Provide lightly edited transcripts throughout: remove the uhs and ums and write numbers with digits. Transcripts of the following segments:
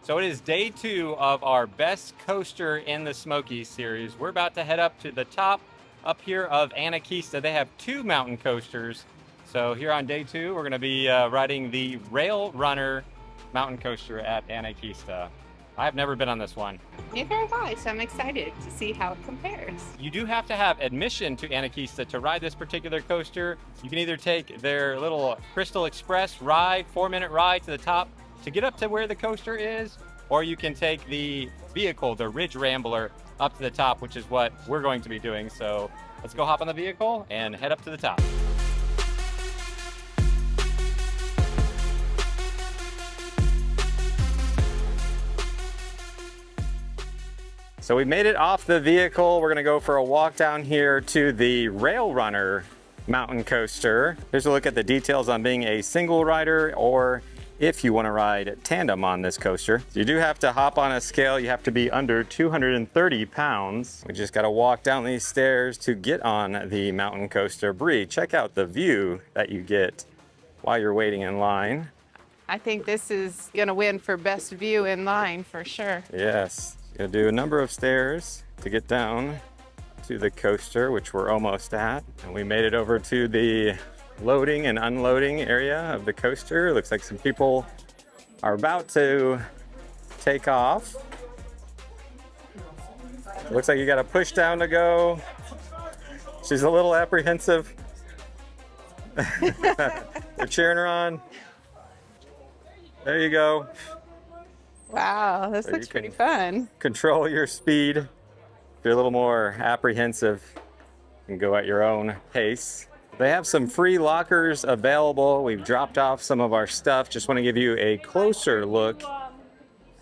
So it is day 2 of our best coaster in the Smokies series. We're about to head up to the top up here of Anakeesta. They have 2 mountain coasters. So here on day 2, we're going to be riding the Rail Runner mountain coaster at Anakeesta. I've never been on this one. Neither have I, so I'm excited to see how it compares. You do have to have admission to Anakeesta to ride this particular coaster. You can either take their little Crystal Express ride, 4-minute ride to the top to get up to where the coaster is, or you can take the vehicle, the Ridge Rambler, up to the top, which is what we're going to be doing. So let's go hop on the vehicle and head up to the top. So we made it off the vehicle. We're gonna go for a walk down here to the Rail Runner mountain coaster. Here's a look at the details on being a single rider or if you wanna ride tandem on this coaster. You do have to hop on a scale. You have to be under 230 pounds. We just gotta walk down these stairs to get on the mountain coaster. Brie, check out the view that you get while you're waiting in line. I think this is gonna win for best view in line for sure. Yes. Gonna do a number of stairs to get down to the coaster, which we're almost at. And we made it over to the loading and unloading area of the coaster. Looks like some people are about to take off. Looks like you got a push down to go. She's a little apprehensive. We're cheering her on. There you go. Wow, this looks pretty fun. Control your speed. If you're a little more apprehensive, you can go at your own pace. They have some free lockers available. We've dropped off some of our stuff. Just want to give you a closer look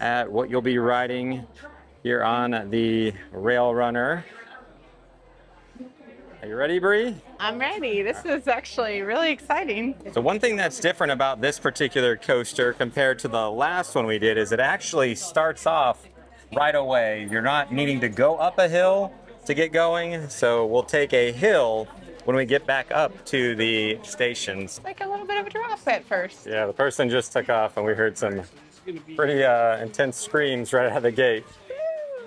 at what you'll be riding here on the Rail Runner. Are you ready, Brie? I'm ready. This is actually really exciting. So one thing that's different about this particular coaster compared to the last one we did is it actually starts off right away. You're not needing to go up a hill to get going. So we'll take a hill when we get back up to the stations. It's like a little bit of a drop at first. Yeah, the person just took off and we heard some pretty intense screams right out of the gate.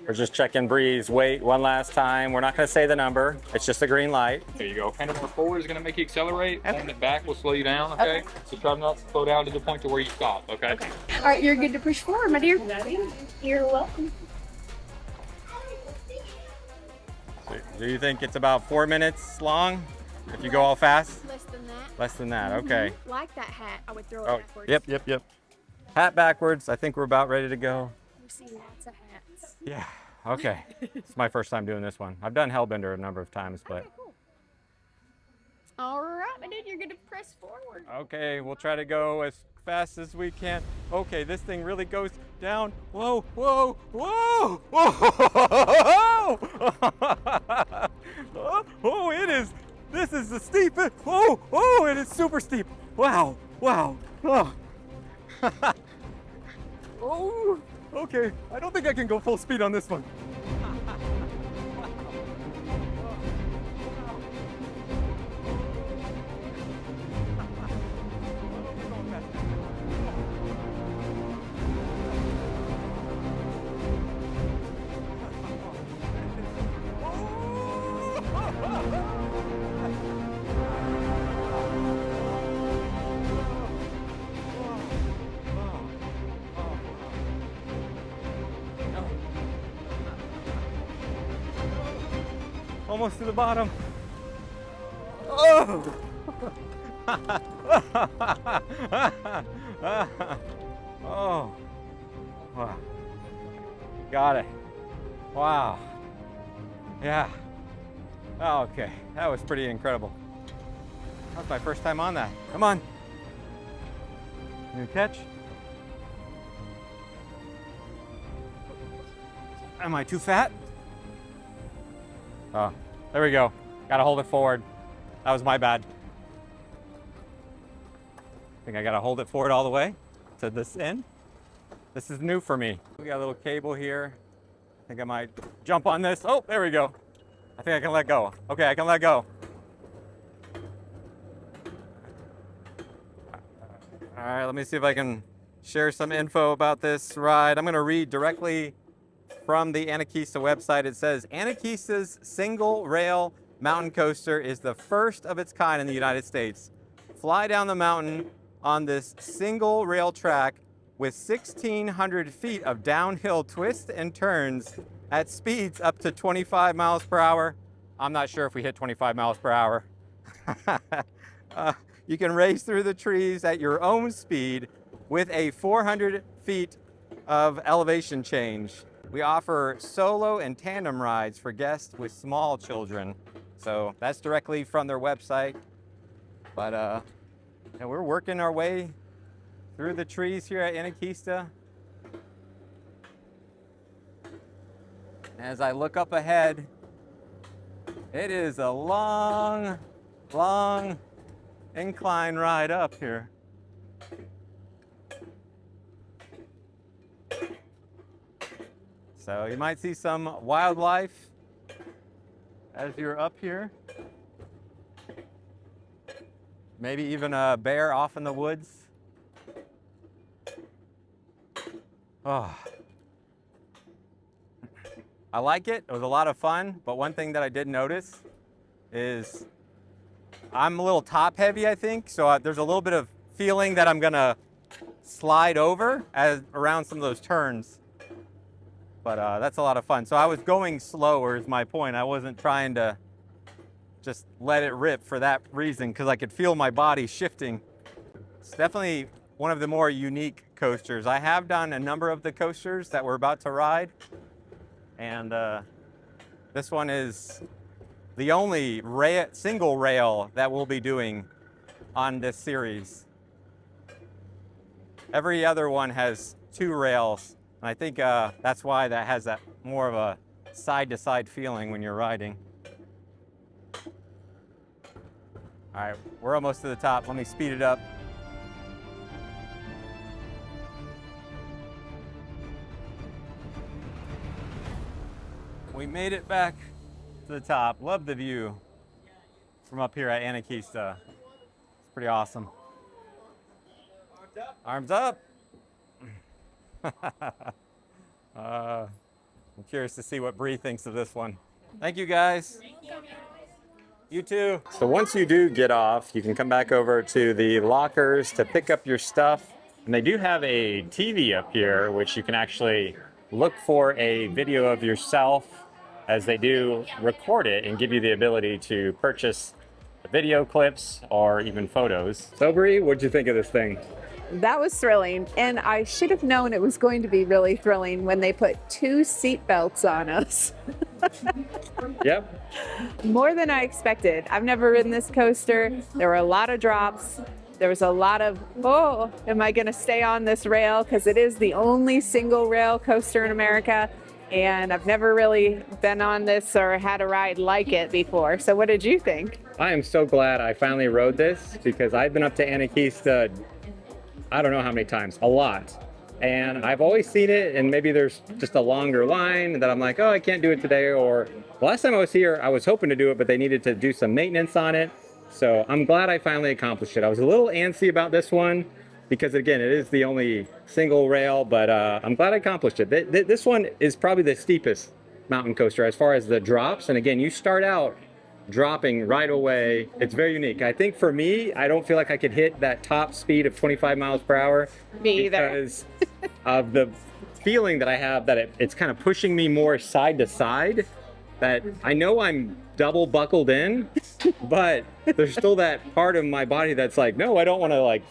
We're just checking Brie's weight one last time. We're not going to say the number. It's just a green light. There you go. Kind of more forward is going to make you accelerate. Okay. Pulling it back will slow you down, okay? So try not to slow down to the point to where you stop, okay? All right, you're good to push forward, my dear. You're welcome. So do you think it's about 4 minutes long if you go all fast? Less than that. Less than that, okay. Like that hat, I would throw it Oh, backwards. yep. Hat backwards. I think we're about ready to go. We've seen lots of hats. Yeah, okay. It's my first time doing this one. I've done Hellbender a number of times, but Okay, cool. All right, my dude, you're good to press forward. okay, we'll try to go as fast as we can. Okay, this thing really goes down. Whoa, whoa, whoa, whoa! Oh, it is. This is the steepest. Oh, it is super steep. Wow. Oh. Oh, okay. I don't think I can go full speed on this one. Almost to the bottom. Oh! Oh! Wow. Got it. Wow. Yeah. Oh, okay. That was pretty incredible. That was my first time on that. Come on. New catch. Am I too fat? Oh, there we go. Gotta hold it forward. That was my bad. I think I gotta hold it forward all the way to this end. This is new for me. We got a little cable here. I think I might jump on this. Oh, there we go. I think I can let go. Okay, I can let go. All right, let me see if I can share some info about this ride. I'm going to read directly from the Anakeesta website. It says, Anakeesta's single rail mountain coaster is the first of its kind in the United States. Fly down the mountain on this single rail track with 1,600 feet of downhill twists and turns at speeds up to 25 miles per hour. I'm not sure if we hit 25 miles per hour. You can race through the trees at your own speed with a 400 feet of elevation change. We offer solo and tandem rides for guests with small children. So that's directly from their website. But yeah, we're working our way through the trees here at Anakeesta. As I look up ahead, it is a long, long incline ride up here. So you might see some wildlife as you're up here. Maybe even a bear off in the woods. Oh. I like it. It was a lot of fun, but one thing that I did notice is I'm a little top heavy, I think, so there's a little bit of feeling that I'm gonna slide over around some of those turns. But that's a lot of fun. So I was going slower is my point. I wasn't trying to just let it rip for that reason, because I could feel my body shifting. It's definitely one of the more unique coasters. I have done a number of the coasters that we're about to ride, and this one is the only single rail that we'll be doing on this series. Every other one has 2 rails, and I think that's why that has that more of a side-to-side feeling when you're riding. All right, we're almost to the top. Let me speed it up. We made it back to the top. Love the view from up here at Anakeesta. It's pretty awesome. Arms up. I'm curious to see what Brie thinks of this one. Thank you, guys. You too. So once you do get off, you can come back over to the lockers to pick up your stuff. And they do have a TV up here, which you can actually look for a video of yourself, as they do record it and give you the ability to purchase video clips or even photos. So Brie, what'd you think of this thing? That was thrilling, and I should have known it was going to be really thrilling when they put 2 seat belts on us. Yep. More than I expected. I've never ridden this coaster. There were a lot of drops. There was a lot of, oh, am I going to stay on this rail? Because it is the only single rail coaster in America, and I've never really been on this or had a ride like it before. So what did you think? I am so glad I finally rode this, because I've been up to Anakeesta I don't know how many times, a lot. And I've always seen it, and maybe there's just a longer line that I'm like, oh, I can't do it today. Or the last time I was here, I was hoping to do it, but they needed to do some maintenance on it. So I'm glad I finally accomplished it. I was a little antsy about this one because, again, it is the only single rail, but I'm glad I accomplished it. This one is probably the steepest mountain coaster as far as the drops. And again, you start out dropping right away. It's very unique. I think for me, I don't feel like I could hit that top speed of 25 miles per hour. Me either. Because of the feeling that I have that it's kind of pushing me more side to side, that I know I'm double buckled in, but there's still that part of my body that's like, no, I don't want to like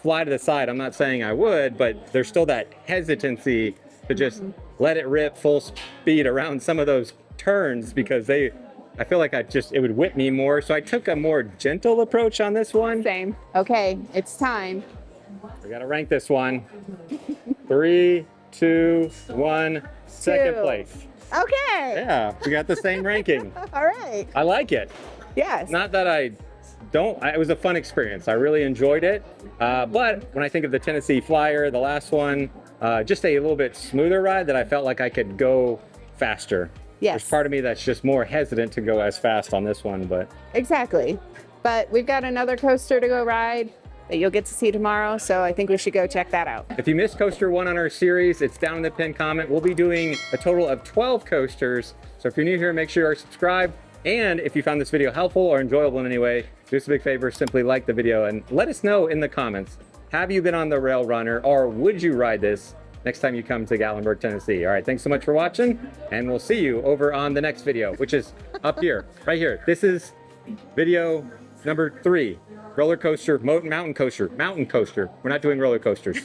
fly to the side. I'm not saying I would, but there's still that hesitancy to just let it rip full speed around some of those turns, because I feel like it would whip me more. So I took a more gentle approach on this one. Same. Okay, it's time. We got to rank this one. 3, 2, 1, second place. Okay. Yeah, we got the same ranking. All right. I like it. Yes. Not that it was a fun experience. I really enjoyed it. But when I think of the Tennessee Flyer, the last one, just a little bit smoother ride that I felt like I could go faster. Yes. There's part of me that's just more hesitant to go as fast on this one, but. Exactly. But we've got another coaster to go ride. that you'll get to see tomorrow. So I think we should go check that out. If you missed coaster 1 on our series, it's down in the pinned comment. We'll be doing a total of 12 coasters. So if you're new here, make sure you're subscribed. And if you found this video helpful or enjoyable in any way, do us a big favor, simply like the video and let us know in the comments, have you been on the Rail Runner or would you ride this next time you come to Gatlinburg, Tennessee? All right, thanks so much for watching and we'll see you over on the next video, which is up here, right here. This is video number 3, roller coaster, mountain coaster. We're not doing roller coasters.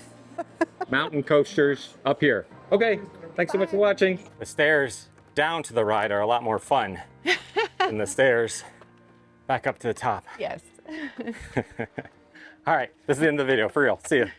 Mountain coasters up here. Okay, thanks so much for watching. The stairs down to the ride are a lot more fun than the stairs back up to the top. Yes. All right, this is the end of the video, for real. See ya.